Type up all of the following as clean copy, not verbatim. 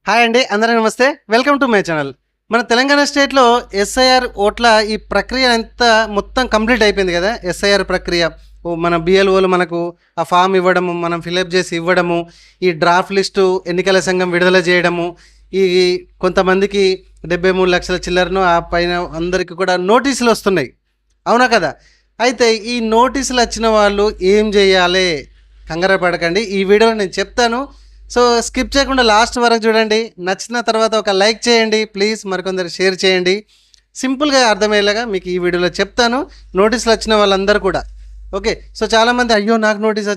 Hi అండి, అందరికీ నమస్తే. Welcome to my channel. మన తెలంగాణ స్టేట్లో ఎస్ఐఆర్ ఓట్ల ఈ ప్రక్రియ అంతా మొత్తం కంప్లీట్ అయిపోయింది కదా. ఎస్ఐఆర్ ప్రక్రియ మన బిఎల్ఓలు మనకు ఆ ఫామ్ ఇవ్వడము, మనం ఫిలప్ చేసి ఇవ్వడము, ఈ డ్రాఫ్ట్ లిస్టు ఎన్నికల సంఘం విడుదల చేయడము, ఈ కొంతమందికి 73 లక్షల చిల్లరను ఆ పైన అందరికీ కూడా నోటీసులు వస్తున్నాయి, అవునా కదా. అయితే ఈ నోటీసులు వచ్చిన వాళ్ళు ఏం చేయాలి? కంగారు పడకండి, ఈ వీడియోలో నేను చెప్తాను. సో స్కిప్ చేయకుండా లాస్ట్ వరకు చూడండి. నచ్చిన తర్వాత ఒక లైక్ చేయండి ప్లీజ్, మరికొందరు షేర్ చేయండి. సింపుల్గా అర్థమయ్యేలాగా మీకు ఈ వీడియోలో చెప్తాను. నోటీసులు వచ్చిన వాళ్ళందరూ కూడా ఓకే. సో చాలామంది అయ్యో నాకు నోటీస్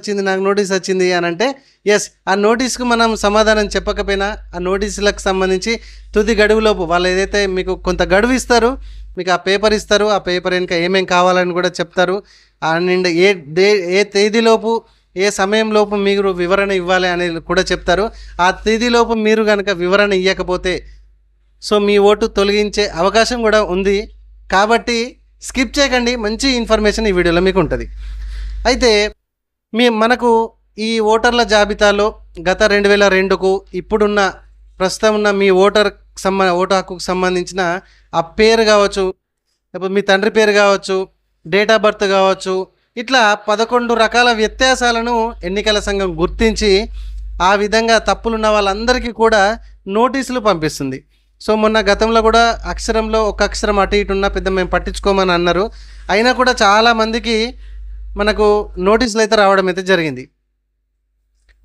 వచ్చింది అని అంటే ఎస్, ఆ నోటీస్కు మనం సమాధానం చెప్పకపోయినా ఆ నోటీసులకు సంబంధించి తుది గడువులోపు వాళ్ళు ఏదైతే మీకు కొంత గడువు ఇస్తారు, మీకు ఆ పేపర్ ఇస్తారు, ఆ పేపర్ వెనుక ఏమేం కావాలని కూడా చెప్తారు. అండ్ ఏ తేదీలోపు ఏ సమయంలోపు మీరు వివరణ ఇవ్వాలి అనేది కూడా చెప్తారు. ఆ తేదీలోపు మీరు కనుక వివరణ ఇవ్వకపోతే సో మీ ఓటు తొలగించే అవకాశం కూడా ఉంది. కాబట్టి స్కిప్ చేయకండి, మంచి ఇన్ఫర్మేషన్ ఈ వీడియోలో మీకు ఉంటుంది. అయితే మనకు ఈ ఓటర్ల జాబితాలో గత 2002కు ఇప్పుడున్న ప్రస్తుతం ఉన్న మీ ఓటు హక్కుకు సంబంధించిన ఆ పేరు కావచ్చు, లేకపోతే మీ తండ్రి పేరు కావచ్చు, డేట్ ఆఫ్ బర్త్ కావచ్చు, ఇట్లా 11 రకాల వ్యత్యాసాలను ఎన్నికల సంఘం గుర్తించి ఆ విధంగా తప్పులున్న వాళ్ళందరికీ కూడా నోటీసులు పంపిస్తుంది. సో మొన్న గతంలో కూడా అక్షరంలో ఒక అక్షరం అటు ఇటు ఉన్నా పెద్ద మేము పట్టించుకోమని అన్నారు. అయినా కూడా చాలామందికి మనకు నోటీసులు అయితే రావడం అయితే జరిగింది.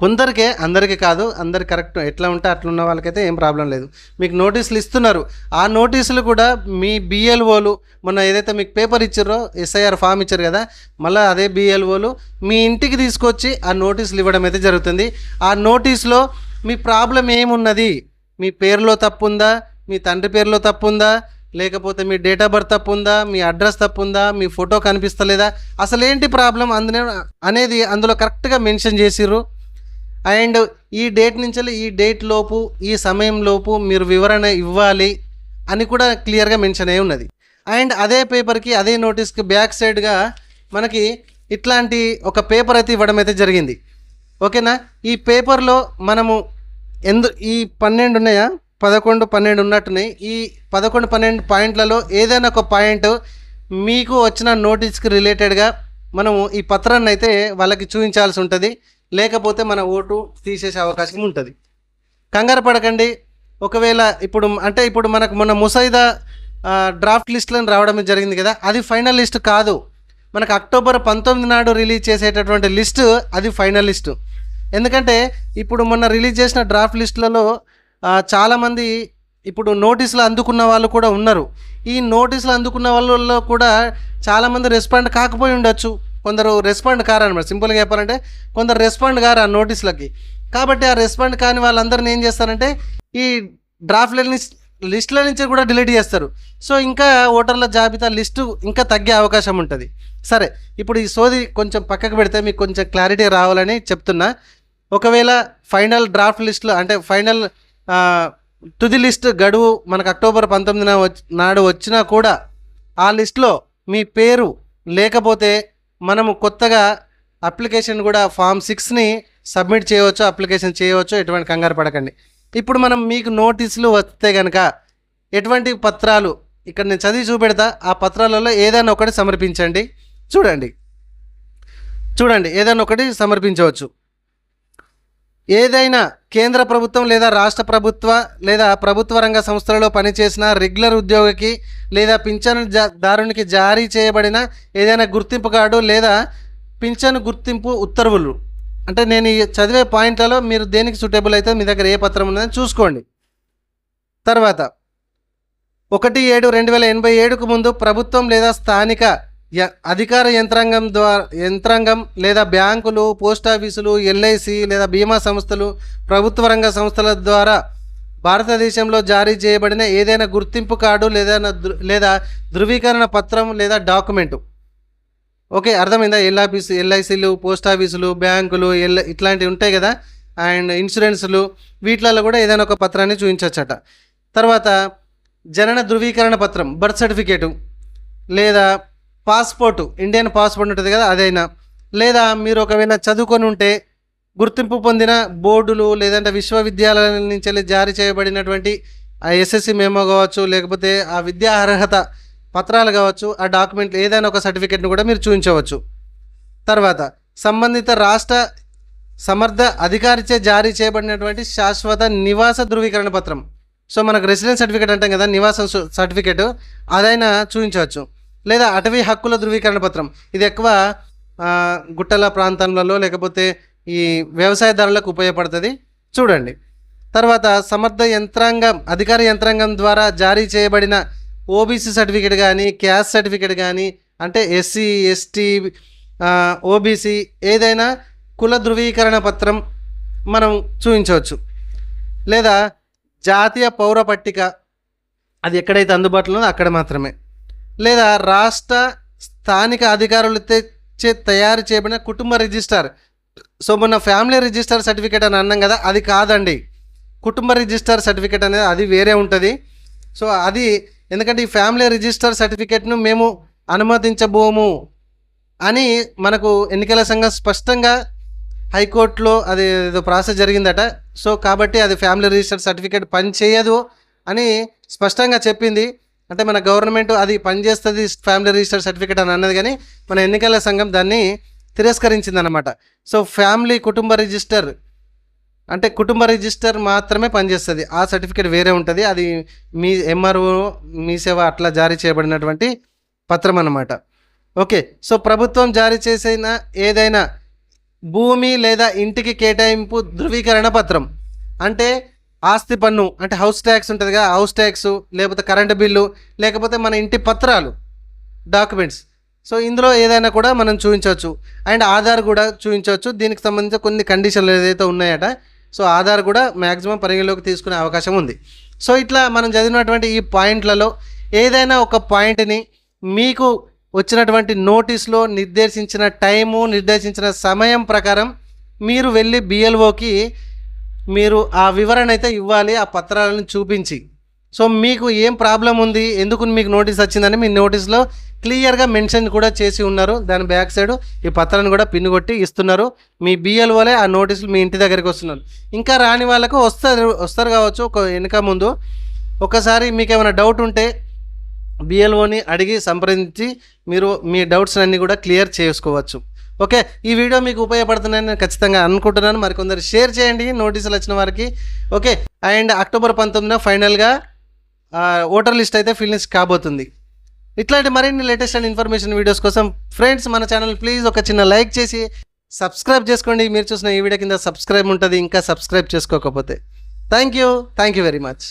కొందరికే, అందరికీ కాదు, అందరు కరెక్ట్ ఎట్లా ఉంటే అట్లా ఉన్న వాళ్ళకైతే ఏం ప్రాబ్లం లేదు. మీకు నోటీసులు ఇస్తున్నారు. ఆ నోటీసులు కూడా మీ బిఎల్ఓలు మొన్న ఏదైతే మీకు పేపర్ ఇచ్చారో ఎస్ఐఆర్ ఫామ్ ఇచ్చారు కదా, మళ్ళీ అదే బిఎల్ఓలు మీ ఇంటికి తీసుకొచ్చి ఆ నోటీసులు ఇవ్వడం అయితే జరుగుతుంది. ఆ నోటీసులో మీ ప్రాబ్లం ఏమున్నది, మీ పేరులో తప్పు ఉందా, మీ తండ్రి పేరులో తప్పు ఉందా, లేకపోతే మీ డేట్ ఆఫ్ బర్త్ తప్పు ఉందా, మీ అడ్రస్ తప్పు ఉందా, మీ ఫోటో కనిపిస్తలేదా, అసలు ఏంటి ప్రాబ్లం అనేది అందులో కరెక్ట్గా మెన్షన్ చేసిర్రు. అండ్ ఈ డేట్ నుంచి ఈ డేట్ లోపు ఈ సమయం లోపు మీరు వివరణ ఇవ్వాలి అని కూడా క్లియర్గా మెన్షన్ అయి ఉన్నది. అండ్ అదే పేపర్కి, అదే నోటీస్కి బ్యాక్ సైడ్గా మనకి ఇట్లాంటి ఒక పేపర్ అయితే ఇవ్వడం అయితే జరిగింది, ఓకేనా. ఈ పేపర్లో మనము ఈ 12 ఉన్నాయా, 11, 12 ఉన్నట్టున్నాయి. ఈ 11, 12 పాయింట్లలో ఏదైనా ఒక పాయింట్ మీకు వచ్చిన నోటీస్కి రిలేటెడ్గా మనము ఈ పత్రాన్ని అయితే వాళ్ళకి చూపించాల్సి ఉంటుంది, లేకపోతే మన ఓటు తీసేసే అవకాశం ఉంటుంది. కంగారు పడకండి. ఒకవేళ ఇప్పుడు మనకు మొన్న ముసాయిదా డ్రాఫ్ట్ లిస్టులను రావడం జరిగింది కదా, అది ఫైనల్ లిస్ట్ కాదు. మనకు అక్టోబర్ 19 నాడు రిలీజ్ చేసేటటువంటి లిస్టు అది ఫైనల్ లిస్టు. ఎందుకంటే ఇప్పుడు మొన్న రిలీజ్ చేసిన డ్రాఫ్ట్ లిస్టులలో చాలామంది ఇప్పుడు నోటీసులు అందుకున్న వాళ్ళు కూడా ఉన్నారు. ఈ నోటీసులు అందుకున్న వాళ్ళలో కూడా చాలామంది రెస్పాండ్ కాకపోయి ఉండొచ్చు, కొందరు రెస్పాండ్ కారనమాట. సింపుల్గా చెప్పాలంటే కొందరు రెస్పాండ్ కారు ఆ నోటీసులకి. కాబట్టి ఆ రెస్పాండ్ కాని వాళ్ళందరినీ ఏం చేస్తారంటే ఈ డ్రాఫ్ట్ లిస్టుల నుంచి కూడా డిలీట్ చేస్తారు. సో ఇంకా ఓటర్ల జాబితా లిస్టు ఇంకా తగ్గే అవకాశం ఉంటుంది. సరే, ఇప్పుడు ఈ సోది కొంచెం పక్కకు పెడితే మీకు కొంచెం క్లారిటీ రావాలని చెప్తున్నా. ఒకవేళ ఫైనల్ డ్రాఫ్ట్ లిస్టులో అంటే ఫైనల్ తుది లిస్ట్ గడువు మనకు అక్టోబర్ 19 నాడు వచ్చినా కూడా ఆ లిస్టులో మీ పేరు లేకపోతే మనము కొత్తగా అప్లికేషన్ కూడా ఫామ్ 6ని సబ్మిట్ చేయవచ్చు, అప్లికేషన్ చేయవచ్చు. ఎటువంటి కంగారు పడకండి. ఇప్పుడు మీకు నోటీసులు వస్తే కనుక ఎటువంటి పత్రాలు ఇక్కడ నేను చదివి చూపెడతా, ఆ పత్రాలలో ఏదైనా ఒకటి సమర్పించండి. చూడండి ఏదైనా ఒకటి సమర్పించవచ్చు. ఏదైనా కేంద్ర ప్రభుత్వం లేదా రాష్ట్ర ప్రభుత్వ లేదా ప్రభుత్వ రంగ సంస్థలలో పనిచేసిన రెగ్యులర్ ఉద్యోగికి లేదా పింఛనుదారునికి జారీ చేయబడిన ఏదైనా గుర్తింపు కార్డు లేదా పింఛను గుర్తింపు ఉత్తర్వులు. అంటే నేను ఈ చదివే పాయింట్లలో మీరు దేనికి సూటబుల్ అయితే మీ దగ్గర ఏ పత్రం ఉన్నదని చూసుకోండి. తర్వాత 1/7/2087కు ముందు ప్రభుత్వం లేదా స్థానిక అధికార యంత్రాంగం లేదా బ్యాంకులు, పోస్టాఫీసులు, ఎల్ఐసి లేదా బీమా సంస్థలు, ప్రభుత్వ రంగ సంస్థల ద్వారా భారతదేశంలో జారీ చేయబడిన ఏదైనా గుర్తింపు కార్డు లేదా ధృవీకరణ పత్రం లేదా డాక్యుమెంటు. ఓకే, అర్థమైందా? ఎల్ఐసిలు, పోస్టాఫీసులు, బ్యాంకులు, ఇట్లాంటివి ఉంటాయి కదా, అండ్ ఇన్సూరెన్సులు, వీటిలలో కూడా ఏదైనా ఒక పత్రాన్ని చూపించవచ్చట. తర్వాత జనన ధృవీకరణ పత్రం, బర్త్ సర్టిఫికేటు, లేదా పాస్పోర్టు, ఇండియన్ పాస్పోర్ట్ ఉంటుంది కదా అదైనా, లేదా మీరు ఒకవేళ చదువుకొని ఉంటే గుర్తింపు పొందిన బోర్డులు లేదంటే విశ్వవిద్యాలయాల నుంచి జారీ చేయబడినటువంటి ఆ ఎస్ఎస్సి మెమో కావచ్చు, లేకపోతే ఆ విద్యా అర్హత పత్రాలు కావచ్చు, ఆ డాక్యుమెంట్లు ఏదైనా ఒక సర్టిఫికేట్ను కూడా మీరు చూపించవచ్చు. తర్వాత సంబంధిత రాష్ట్ర సమర్థ అధికారిచే జారీ చేయబడినటువంటి శాశ్వత నివాస ధృవీకరణ పత్రం. సో మనకు రెసిడెన్స్ సర్టిఫికేట్ అంటాం కదా, నివాస సర్టిఫికేట్, అదైనా చూపించవచ్చు. లేదా అటవీ హక్కుల ధృవీకరణ పత్రం, ఇది ఎక్కువ గుట్టల ప్రాంతాలలో లేకపోతే ఈ వ్యవసాయదారులకు ఉపయోగపడుతుంది, చూడండి. తర్వాత సమర్థ యంత్రాంగం అధికార యంత్రాంగం ద్వారా జారీ చేయబడిన ఓబీసీ సర్టిఫికేట్ కానీ, క్యాస్ట్ సర్టిఫికేట్ కానీ, అంటే ఎస్సీ ఎస్టీ ఓబీసీ ఏదైనా కుల ధృవీకరణ పత్రం మనం చూపించవచ్చు. లేదా జాతీయ పౌర పట్టిక, అది ఎక్కడైతే అందుబాటులో ఉందో అక్కడ మాత్రమే. లేదా రాష్ట్ర స్థానిక అధికారులు తయారు చేయబడిన కుటుంబ రిజిస్టర్. సో మొన్న ఫ్యామిలీ రిజిస్టర్ సర్టిఫికేట్ అని అన్నాం కదా, అది కాదండి. కుటుంబ రిజిస్టర్ సర్టిఫికేట్ అనేది అది వేరే ఉంటుంది. సో అది ఎందుకంటే ఈ ఫ్యామిలీ రిజిస్టర్ సర్టిఫికేట్ను మేము అనుమతించబోము అని మనకు ఎన్నికల సంఘం స్పష్టంగా హైకోర్టులో అది ఏదో ప్రాసెస్ జరిగిందట. సో కాబట్టి అది ఫ్యామిలీ రిజిస్టర్ సర్టిఫికేట్ పనిచేయదు అని స్పష్టంగా చెప్పింది. అంటే మన గవర్నమెంట్ అది పనిచేస్తుంది ఫ్యామిలీ రిజిస్టర్ సర్టిఫికేట్ అని అన్నది, కానీ మన ఎన్నికల సంఘం దాన్ని తిరస్కరించింది అనమాట. సో ఫ్యామిలీ కుటుంబ రిజిస్టర్ అంటే కుటుంబ రిజిస్టర్ మాత్రమే పనిచేస్తుంది, ఆ సర్టిఫికేట్ వేరే ఉంటుంది. అది మీ ఎంఆర్ఓ మీ సేవ అట్లా జారీ చేయబడినటువంటి పత్రం అన్నమాట. ఓకే, సో ప్రభుత్వం జారీ చేసిన ఏదైనా భూమి లేదా ఇంటికి కేటాయింపు ధృవీకరణ పత్రం, అంటే ఆస్తి పన్ను అంటే హౌస్ ట్యాక్స్ ఉంటుంది కదా, హౌస్ ట్యాక్స్, లేకపోతే కరెంటు బిల్లు, లేకపోతే మన ఇంటి పత్రాలు డాక్యుమెంట్స్. సో ఇందులో ఏదైనా కూడా మనం చూపించవచ్చు. అండ్ ఆధార్ కూడా చూపించవచ్చు. దీనికి సంబంధించిన కొన్ని కండిషన్లు ఏదైతే ఉన్నాయట, సో ఆధార్ కూడా మ్యాక్సిమం పరిగణలోకి తీసుకునే అవకాశం ఉంది. సో ఇట్లా మనం చదివినటువంటి ఈ పాయింట్లలో ఏదైనా ఒక పాయింట్ని మీకు వచ్చినటువంటి నోటీస్లో నిర్దేశించిన టైము, నిర్దేశించిన సమయం ప్రకారం మీరు వెళ్ళి బిఎల్ఓకి మీరు ఆ వివరణ అయితే ఇవ్వాలి, ఆ పత్రాలను చూపించి. సో మీకు ఏం ప్రాబ్లం ఉంది, ఎందుకు మీకు నోటీస్ వచ్చిందని మీ నోటీస్లో క్లియర్గా మెన్షన్ కూడా చేసి ఉన్నారు. దాని బ్యాక్ సైడ్ ఈ పత్రాన్ని కూడా పిన్ కొట్టి ఇస్తున్నారు. మీ బిఎల్ఓలే ఆ నోటీసులు మీ ఇంటి దగ్గరికి వస్తున్నారు. ఇంకా రాని వాళ్ళకు వస్తారు కావచ్చు ఒక వెనుక ముందు. ఒకసారి మీకు ఏమైనా డౌట్ ఉంటే బిఎల్ఓని అడిగి సంప్రదించి మీరు మీ డౌట్స్ అన్నీ కూడా క్లియర్ చేసుకోవచ్చు. ఓకే, ఈ వీడియో మీకు ఉపయోగపడుతుందని నేను ఖచ్చితంగా అనుకుంటున్నాను. మరికొందరు షేర్ చేయండి నోటీసులు వచ్చిన వారికి. ఓకే, అండ్ అక్టోబర్ 19న ఫైనల్గా ఓటర్ లిస్ట్ అయితే ఫినిష్ కాబోతుంది. ఇట్లాంటి మరిన్ని లేటెస్ట్ అండ్ ఇన్ఫర్మేషన్ వీడియోస్ కోసం ఫ్రెండ్స్ మన ఛానల్ ప్లీజ్ ఒక చిన్న లైక్ చేసి సబ్స్క్రైబ్ చేసుకోండి. మీరు చూసిన ఈ వీడియో కింద సబ్స్క్రైబ్ ఉంటుంది, ఇంకా సబ్స్క్రైబ్ చేసుకోకపోతే. Thank you very much.